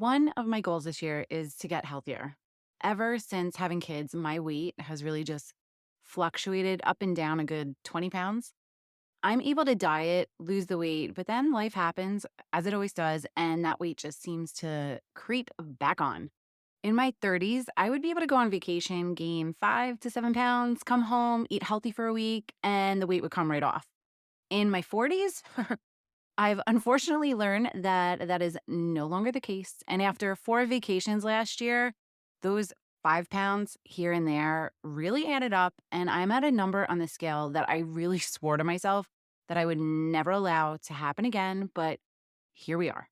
One of my goals this year is to get healthier. Ever since having kids, my weight has really just fluctuated up and down a good 20 pounds. I'm able to diet, lose the weight, but then life happens, as it always does, and that weight just seems to creep back on. In my 30s, I would be able to go on vacation, gain 5 to 7 pounds, come home, eat healthy for a week, and the weight would come right off. In my 40s, I've unfortunately learned that that is no longer the case. And after 4 vacations last year, those 5 pounds here and there really added up. And I'm at a number on the scale that I really swore to myself that I would never allow to happen again. But here we are.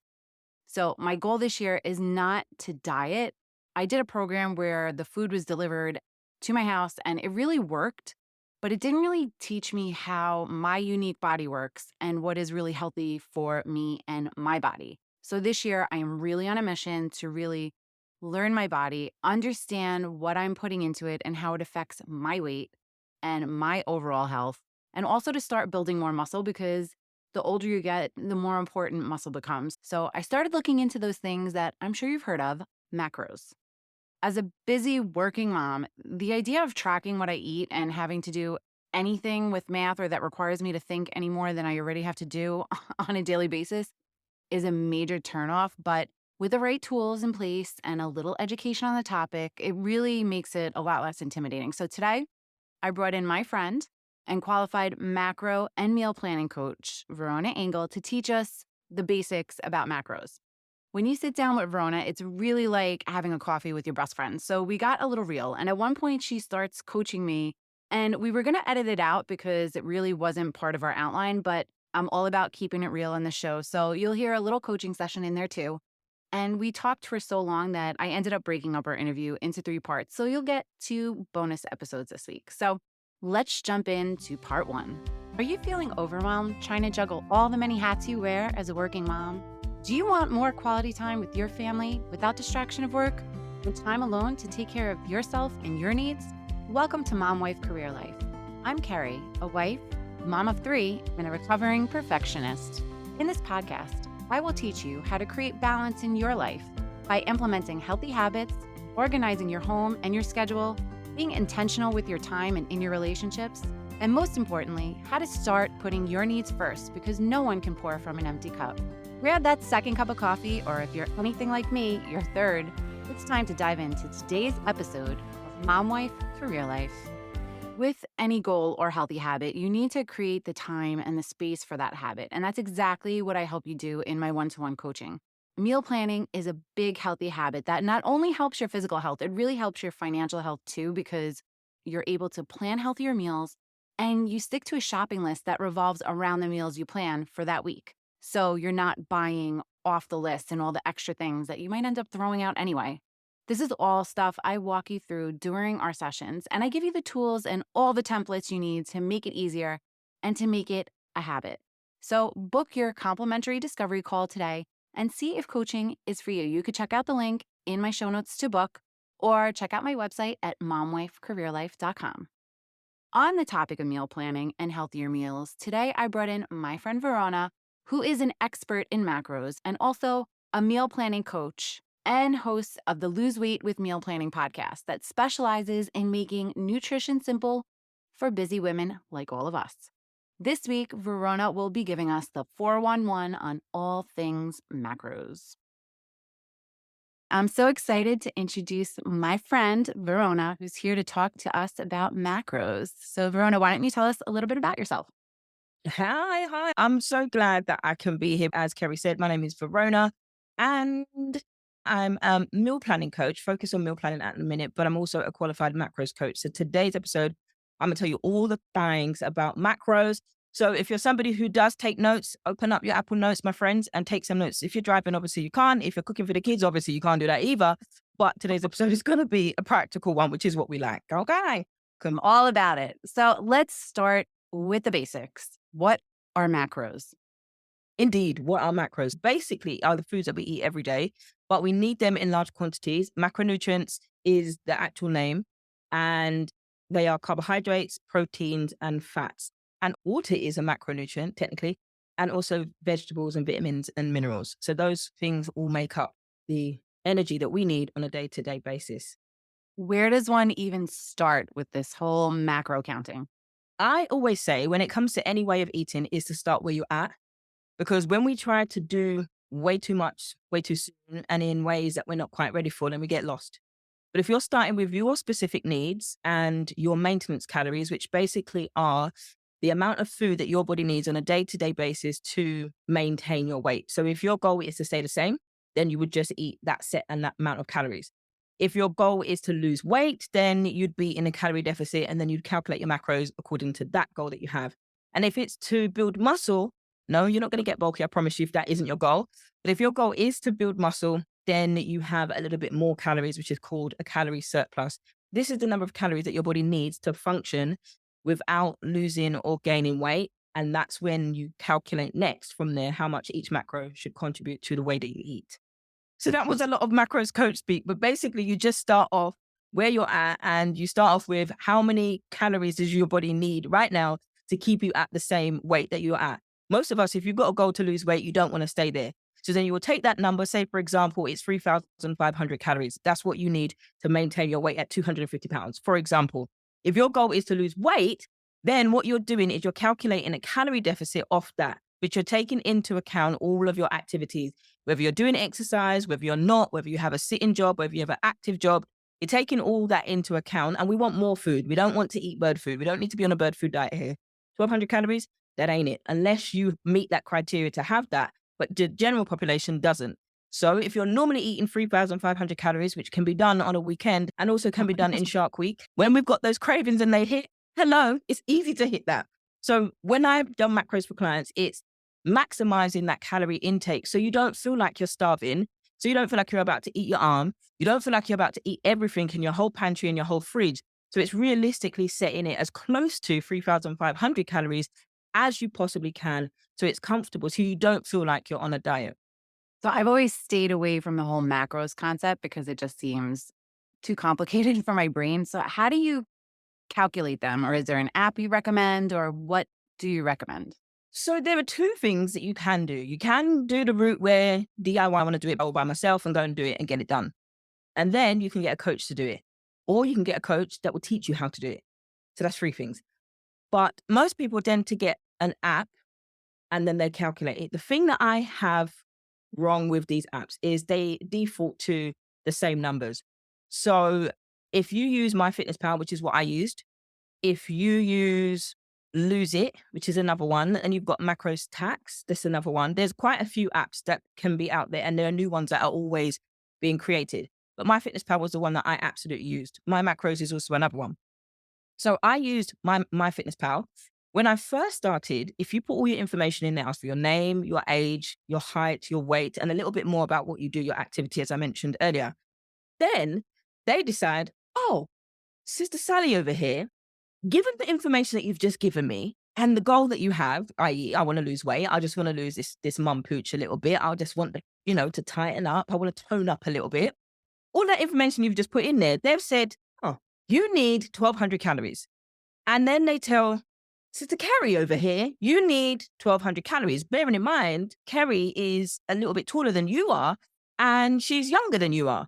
So, my goal this year is not to diet. I did a program where the food was delivered to my house and it really worked, but it didn't really teach me how my unique body works and what is really healthy for me and my body. So, this year, I am really on a mission to really learn my body, understand what I'm putting into it and how it affects my weight and my overall health, and also to start building more muscle because the older you get, the more important muscle becomes. So I started looking into those things that I'm sure you've heard of, macros. As a busy working mom, the idea of tracking what I eat and having to do anything with math or that requires me to think any more than I already have to do on a daily basis is a major turnoff. But with the right tools in place and a little education on the topic, it really makes it a lot less intimidating. So today, I brought in my friend and qualified macro and meal planning coach, Verona Angol, to teach us the basics about macros. When you sit down with Verona, it's really like having a coffee with your best friend. So we got a little real. And at one point, she starts coaching me, and we were going to edit it out because it really wasn't part of our outline, but I'm all about keeping it real in the show. So you'll hear a little coaching session in there too. And we talked for so long that I ended up breaking up our interview into 3 parts. So you'll get 2 bonus episodes this week. So let's jump into part 1. Are you feeling overwhelmed trying to juggle all the many hats you wear as a working mom? Do you want more quality time with your family without distraction of work and time alone to take care of yourself and your needs? Welcome to Mom Wife Career Life. I'm Carrie, a wife, mom of 3, and a recovering perfectionist. In this podcast, I will teach you how to create balance in your life by implementing healthy habits, organizing your home and your schedule, being intentional with your time and in your relationships, and most importantly, how to start putting your needs first because no one can pour from an empty cup. Grab that second cup of coffee, or if you're anything like me, your third. It's time to dive into today's episode of Mom Wife Career Life. With any goal or healthy habit, you need to create the time and the space for that habit. And that's exactly what I help you do in my one-to-one coaching. Meal planning is a big healthy habit that not only helps your physical health, it really helps your financial health too, because you're able to plan healthier meals and you stick to a shopping list that revolves around the meals you plan for that week. So you're not buying off the list and all the extra things that you might end up throwing out anyway. This is all stuff I walk you through during our sessions, and I give you the tools and all the templates you need to make it easier and to make it a habit. So book your complimentary discovery call today and see if coaching is for you. You could check out the link in my show notes to book or check out my website at momwifecareerlife.com. On the topic of meal planning and healthier meals, today I brought in my friend Verona, who is an expert in macros and also a meal planning coach and host of the Lose Weight with Meal Planning podcast that specializes in making nutrition simple for busy women like all of us. This week, Verona will be giving us the 411 on all things macros. I'm so excited to introduce my friend, Verona, who's here to talk to us about macros. So, Verona, why don't you tell us a little bit about yourself? Hi. I'm so glad that I can be here. As Kerry said, my name is Verona and I'm a meal planning coach, focused on meal planning at the minute, but I'm also a qualified macros coach. So today's episode, I'm going to tell you all the things about macros. So if you're somebody who does take notes, open up your Apple Notes, my friends, and take some notes. If you're driving, obviously you can't. If you're cooking for the kids, obviously you can't do that either. But today's episode is going to be a practical one, which is what we like. Okay. I'm all about it. So let's start with the basics. What are macros? Indeed, what are macros? Basically, are the foods that we eat every day, but we need them in large quantities. Macronutrients is the actual name, and they are carbohydrates, proteins, and fats. And water is a macronutrient, technically, and also vegetables and vitamins and minerals. So those things all make up the energy that we need on a day-to-day basis. Where does one even start with this whole macro counting? I always say when it comes to any way of eating is to start where you're at, because when we try to do way too much, way too soon, and in ways that we're not quite ready for, then we get lost. But if you're starting with your specific needs and your maintenance calories, which basically are the amount of food that your body needs on a day to day basis to maintain your weight. So if your goal is to stay the same, then you would just eat that set and that amount of calories. If your goal is to lose weight, then you'd be in a calorie deficit and then you'd calculate your macros according to that goal that you have. And if it's to build muscle, no, you're not going to get bulky. I promise you, if that isn't your goal. But if your goal is to build muscle, then you have a little bit more calories, which is called a calorie surplus. This is the number of calories that your body needs to function without losing or gaining weight. And that's when you calculate next from there how much each macro should contribute to the way that you eat. So that was a lot of macros coach speak, but basically you just start off where you're at and you start off with how many calories does your body need right now to keep you at the same weight that you're at. Most of us, if you've got a goal to lose weight, you don't want to stay there. So then you will take that number, say, for example, it's 3,500 calories. That's what you need to maintain your weight at 250 pounds. For example, if your goal is to lose weight, then what you're doing is you're calculating a calorie deficit off that, but you're taking into account all of your activities, whether you're doing exercise, whether you're not, whether you have a sitting job, whether you have an active job. You're taking all that into account, and we want more food. We don't want to eat bird food. We don't need to be on a bird food diet here. 1,200 calories, that ain't it, unless you meet that criteria to have that. But the general population doesn't. So if you're normally eating 3,500 calories, which can be done on a weekend and also can be done in Shark Week, when we've got those cravings and they hit, hello, it's easy to hit that. So when I've done macros for clients, it's maximizing that calorie intake so you don't feel like you're starving. So you don't feel like you're about to eat your arm. You don't feel like you're about to eat everything in your whole pantry and your whole fridge. So it's realistically setting it as close to 3,500 calories as you possibly can. So it's comfortable. So you don't feel like you're on a diet. So I've always stayed away from the whole macros concept because it just seems too complicated for my brain. So how do you calculate them? Or is there an app you recommend? Or what do you recommend? So there are two things that you can do. You can do the route where DIY, I want to do it all by myself and go and do it and get it done. And then you can get a coach to do it. Or you can get a coach that will teach you how to do it. So that's three things. But most people tend to get an app and then they calculate it. The thing that I have wrong with these apps is they default to the same numbers. So if you use MyFitnessPal, which is what I used, if you use Lose It, which is another one, and you've got Macros Tax, that's another one. There's quite a few apps that can be out there, and there are new ones that are always being created. But MyFitnessPal was the one that I absolutely used. My Macros is also another one. So I used MyFitnessPal. When I first started, if you put all your information in there, ask for your name, your age, your height, your weight, and a little bit more about what you do, your activity, as I mentioned earlier, then they decide, oh, Sister Sally over here, given the information that you've just given me and the goal that you have, i.e., I want to lose weight, I just want to lose this mum pooch a little bit. I just want to tighten up. I want to tone up a little bit. All that information you've just put in there, they've said, oh, you need 1,200 calories. And then they tell Sister Kerry over here, you need 1,200 calories. Bearing in mind, Kerry is a little bit taller than you are and she's younger than you are.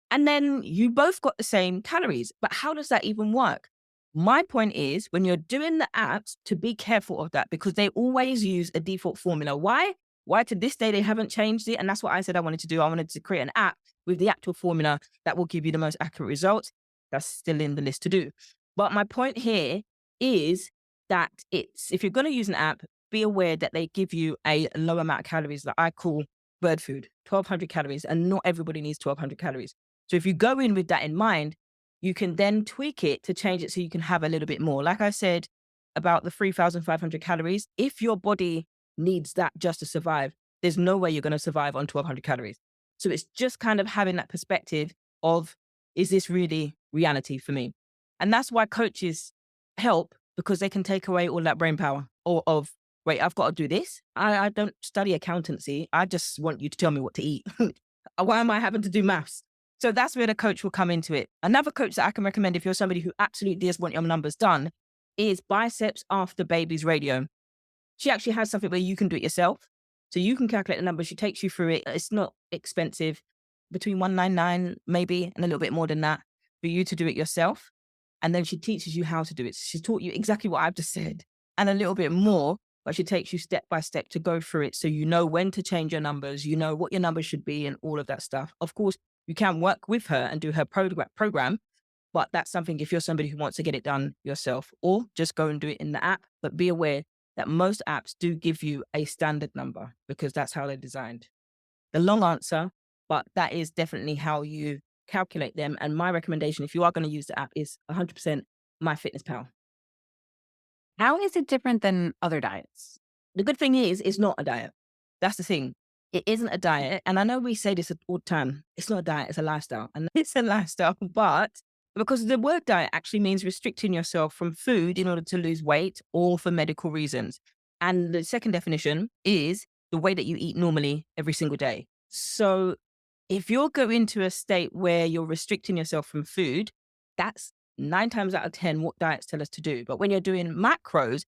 And then you both got the same calories. But how does that even work? My point is when you're doing the apps to be careful of that because they always use a default formula. Why? Why to this day they haven't changed it? And that's what I said I wanted to do. I wanted to create an app with the actual formula that will give you the most accurate results. That's still in the list to do. But my point here is that if you're going to use an app, be aware that they give you a low amount of calories that I call bird food, 1,200 calories, and not everybody needs 1,200 calories. So if you go in with that in mind, you can then tweak it to change it so you can have a little bit more. Like I said about the 3,500 calories, if your body needs that just to survive, there's no way you're going to survive on 1,200 calories. So it's just kind of having that perspective of, is this really reality for me? And that's why coaches help because they can take away all that brain power or of, wait, I've got to do this. I don't study accountancy. I just want you to tell me what to eat. Why am I having to do maths? So that's where the coach will come into it. Another coach that I can recommend if you're somebody who absolutely does want your numbers done is Biceps After Babies Radio. She actually has something where you can do it yourself. So you can calculate the numbers. She takes you through it. It's not expensive. between 199 maybe and a little bit more than that for you to do it yourself. And then she teaches you how to do it. She's taught you exactly what I've just said and a little bit more, but she takes you step by step to go through it. So you know when to change your numbers, you know what your numbers should be and all of that stuff. Of course, you can work with her and do her program, but that's something if you're somebody who wants to get it done yourself or just go and do it in the app. But be aware that most apps do give you a standard number because that's how they're designed. The long answer, but that is definitely how you calculate them. And my recommendation, if you are going to use the app, is 100% MyFitnessPal. How is it different than other diets? The good thing is, it's not a diet. That's the thing. It isn't a diet. And I know we say this all the time. It's not a diet, it's a lifestyle. And it's a lifestyle, but because the word diet actually means restricting yourself from food in order to lose weight or for medical reasons. And the second definition is the way that you eat normally every single day. So if you're going to a state where you're restricting yourself from food, that's 9 times out of 10 what diets tell us to do. But when you're doing macros,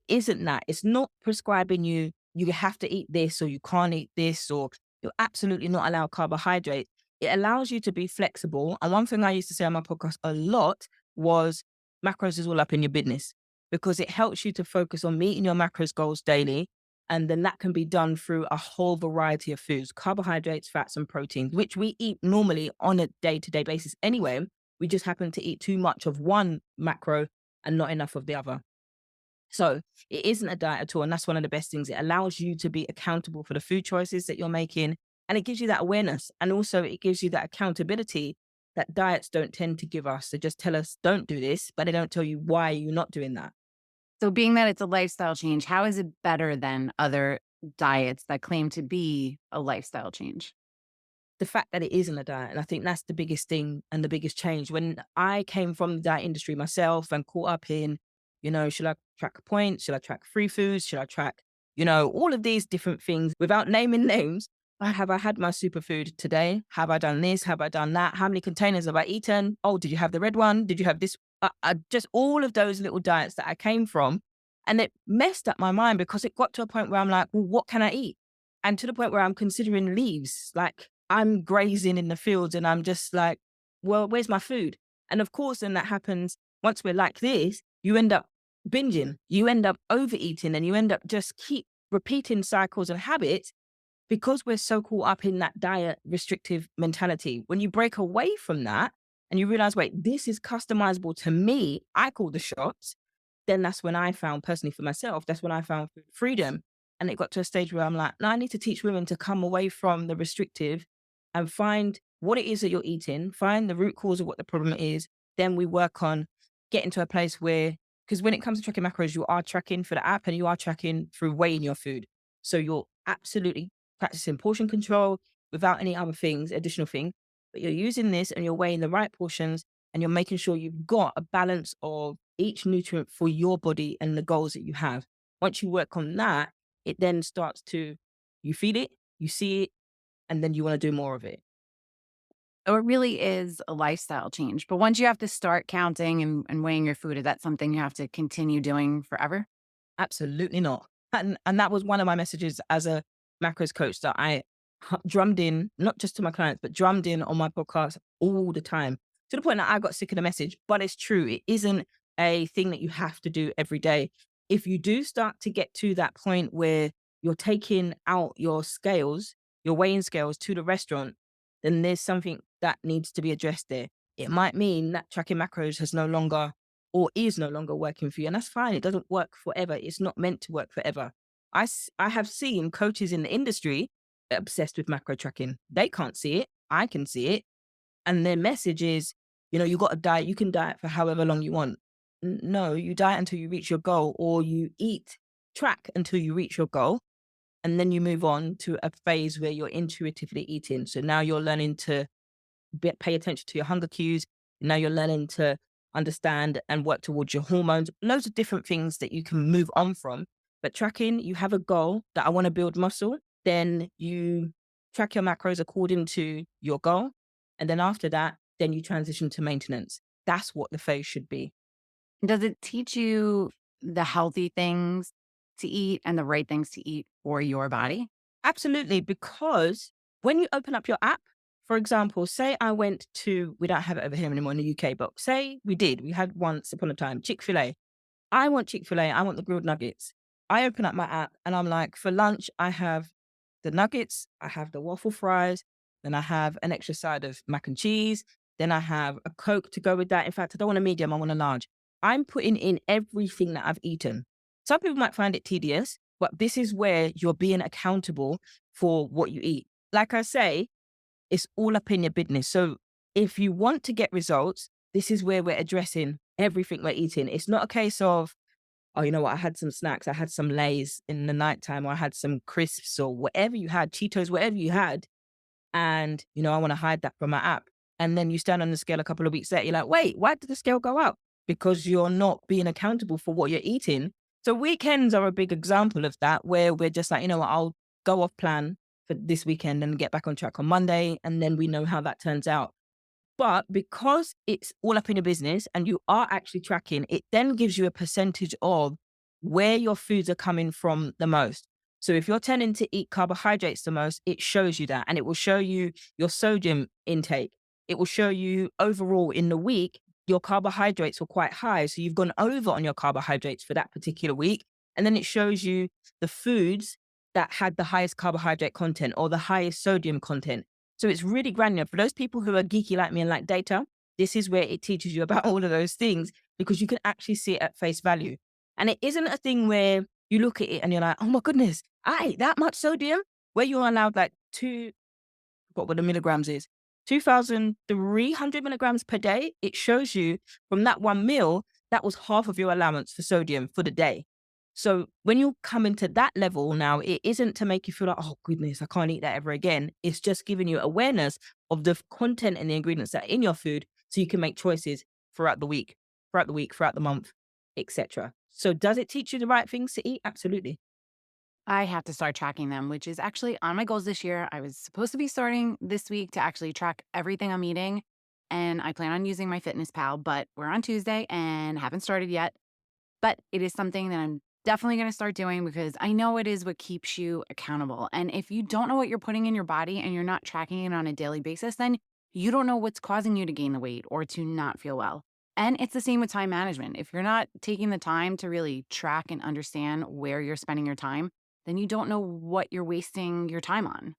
isn't that. It's not prescribing you, you have to eat this or you can't eat this or you're absolutely not allowed carbohydrates. It allows you to be flexible. And one thing I used to say on my podcast a lot was macros is all up in your business because it helps you to focus on meeting your macros goals daily. And then that can be done through a whole variety of foods, carbohydrates, fats, and proteins, which we eat normally on a day to day basis anyway. We just happen to eat too much of one macro and not enough of the other. So it isn't a diet at all. And that's one of the best things. It allows you to be accountable for the food choices that you're making. And it gives you that awareness. And also it gives you that accountability that diets don't tend to give us. They just tell us, don't do this, but they don't tell you why you're not doing that. So, being that it's a lifestyle change, how is it better than other diets that claim to be a lifestyle change? The fact that it isn't a diet. And I think that's the biggest thing and the biggest change. When I came from the diet industry myself and caught up in, should I track points? Should I track free foods? Should I track, all of these different things without naming names? Have I had my superfood today? Have I done this? Have I done that? How many containers have I eaten? Oh, did you have the red one? Did you have this? Just all of those little diets that I came from. And it messed up my mind because it got to a point where I'm like, well, what can I eat? And to the point where I'm considering leaves. Like I'm grazing in the fields and I'm just like, well, where's my food? And of course, then that happens once we're like this, you end up binging, you end up overeating, and you end up just keep repeating cycles and habits because we're so caught up in that diet restrictive mentality. When you break away from that and you realize, wait, this is customizable to me, I call the shots, then that's when I found personally for myself, that's when I found food freedom. And it got to a stage where I'm like, no, I need to teach women to come away from the restrictive and find what it is that you're eating, find the root cause of what the problem is. Then we work on getting to a place where, because when it comes to tracking macros, you are tracking for the app and you are tracking through weighing your food. So you're absolutely practicing portion control without any other things, additional thing. But you're using this and you're weighing the right portions and you're making sure you've got a balance of each nutrient for your body and the goals that you have. Once you work on that, it then starts to, you feel it, you see it, and then you want to do more of it. So it really is a lifestyle change. But once you have to start counting and weighing your food, is that something you have to continue doing forever? Absolutely not. And that was one of my messages as a macros coach that I drummed in, not just to my clients, but drummed in on my podcast all the time to the point that I got sick of the message. But it's true. It isn't a thing that you have to do every day. If you do start to get to that point where you're taking out your scales, your weighing scales to the restaurant, then there's something that needs to be addressed there. It might mean that tracking macros has no longer or is no longer working for you. And that's fine. It doesn't work forever. It's not meant to work forever. I have seen coaches in the industry obsessed with macro tracking. They can't see it. I can see it. And their message is, you got to diet. You can diet for however long you want. No, you diet until you reach your goal or you track until you reach your goal. And then you move on to a phase where you're intuitively eating. So now you're learning to pay attention to your hunger cues. Now you're learning to understand and work towards your hormones, loads of different things that you can move on from. But tracking, you have a goal that I want to build muscle, then you track your macros according to your goal. And then after that, then you transition to maintenance. That's what the phase should be. Does it teach you the healthy things to eat and the right things to eat for your body? Absolutely. Because when you open up your app, For example, say I went to, we don't have it over here anymore in the UK, but say we had once upon a time, Chick-fil-A. I want Chick-fil-A, I want the grilled nuggets. I open up my app and I'm like, for lunch, I have the nuggets, I have the waffle fries, then I have an extra side of mac and cheese, then I have a Coke to go with that. In fact, I don't want a medium, I want a large. I'm putting in everything that I've eaten. Some people might find it tedious, but this is where you're being accountable for what you eat. Like I say, it's all up in your business. So if you want to get results, this is where we're addressing everything we're eating. It's not a case of, oh, you know what, I had some snacks, I had some Lays in the nighttime, or I had some crisps or whatever you had, Cheetos, whatever you had. And, I want to hide that from my app. And then you stand on the scale a couple of weeks later, you're like, wait, why did the scale go up? Because you're not being accountable for what you're eating. So weekends are a big example of that, where we're just like, you know what, I'll go off plan for this weekend and get back on track on Monday. And then we know how that turns out. But because it's all up in your business and you are actually tracking, it then gives you a percentage of where your foods are coming from the most. So if you're tending to eat carbohydrates the most, it shows you that, and it will show you your sodium intake. It will show you overall in the week, your carbohydrates were quite high. So you've gone over on your carbohydrates for that particular week. And then it shows you the foods that had the highest carbohydrate content or the highest sodium content. So it's really granular. For those people who are geeky like me and like data, this is where it teaches you about all of those things, because you can actually see it at face value. And it isn't a thing where you look at it and you're like, oh my goodness, I ate that much sodium, where you're allowed like what the milligrams is, 2,300 milligrams per day. It shows you from that one meal, that was half of your allowance for sodium for the day. So when you come into that level now, it isn't to make you feel like, oh goodness, I can't eat that ever again. It's just giving you awareness of the content and the ingredients that are in your food, so you can make choices throughout the week, throughout the month, etc. So does it teach you the right things to eat? Absolutely. I have to start tracking them, which is actually on my goals this year. I was supposed to be starting this week to actually track everything I'm eating, and I plan on using my Fitness Pal, but we're on Tuesday and haven't started yet. But it is something that I'm definitely going to start doing, because I know it is what keeps you accountable. And if you don't know what you're putting in your body and you're not tracking it on a daily basis, then you don't know what's causing you to gain the weight or to not feel well. And it's the same with time management. If you're not taking the time to really track and understand where you're spending your time, then you don't know what you're wasting your time on.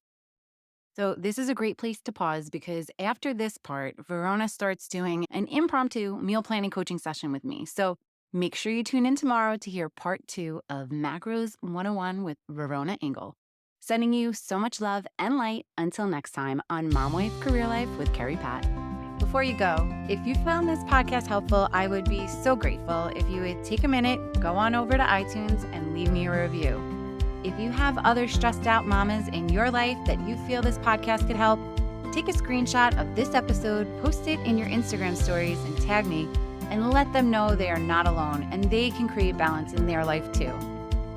So, this is a great place to pause, because after this part, Verona starts doing an impromptu meal planning coaching session with me. So, make sure you tune in tomorrow to hear part 2 of Macros 101 with Verona Angol. Sending you so much love and light until next time on Mom Wife Career Life with Carrie Pat. Before you go, if you found this podcast helpful, I would be so grateful if you would take a minute, go on over to iTunes, and leave me a review. If you have other stressed out mamas in your life that you feel this podcast could help, take a screenshot of this episode, post it in your Instagram stories, and tag me, and let them know they are not alone and they can create balance in their life too.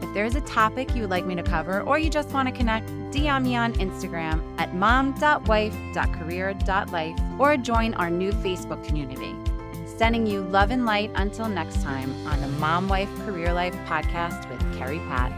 If there's a topic you would like me to cover, or you just want to connect, DM me on Instagram at mom.wife.career.life, or join our new Facebook community. Sending you love and light until next time on the Mom Wife Career Life podcast with Carrie Pat.